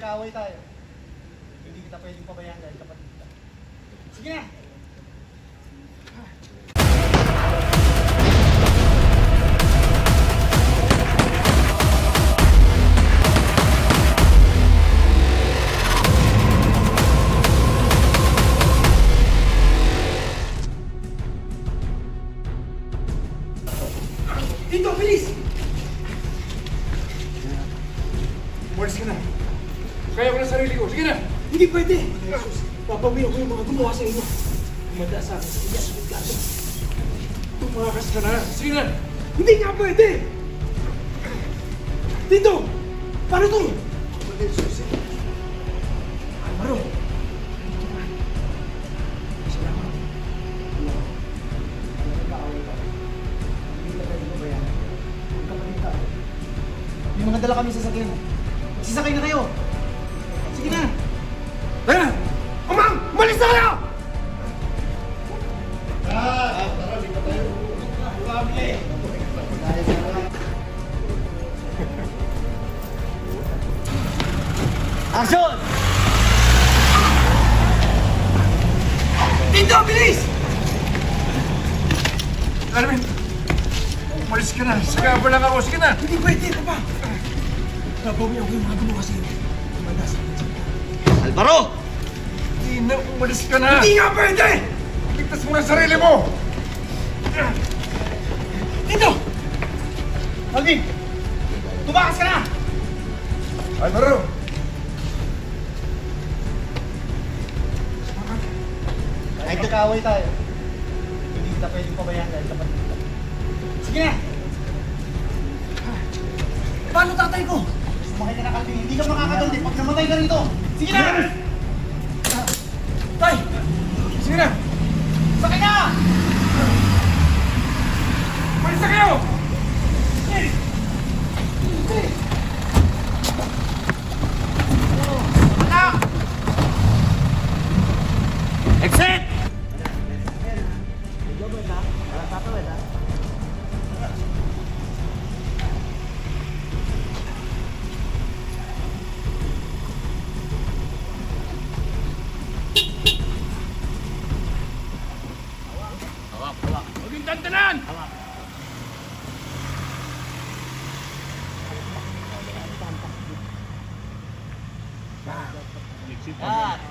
nagkaaway tayo. Hindi kita pwedeng pabayaan dahil kapatid kita. Sige na! Dito, bilis! Umalis ka na. Kaya ko na sarili ko. Sige na! Hindi pwede! Papawiin ko yung mga gumawa sa inyo. Kumanda sa akin sa iya sa biglaso. Tumakas ka na. Sige na! Hindi nga pwede! Dito! Paano to? Pwede susi. Alvaro! Dito ka. Salamat. May mga dala kami sasakyan. Sisakay na kayo! Sige na! Tayo na! Umang! Umalis na kayo! Action! Dito! Bilis! Armin! Umalis ka na. Sagaba lang ako. Sige na! Hindi pwede. Ito pa! Papawiin ko yung mga gumawa sa inyo. Kumanda sa akin sa biglaso. Alvaro! Hindi na, umalis ka na! Hindi nga pwede! Ligtas mo na sarili mo! Dito! Alvin! Tumakas ka na! Alvaro! Kahit nagkaaway tayo, hindi kita pwedeng pabayaan dahil kapatid kita. Sige na! Paano tatay ko? Sumakay ka na, Calvin. Hindi ka makakadaldi pag namatay ka rito. Sige na! Tay! Sige na! Sakay na! Malis na kayo! Anak! Exit! Huwag yung tantanan! Ah!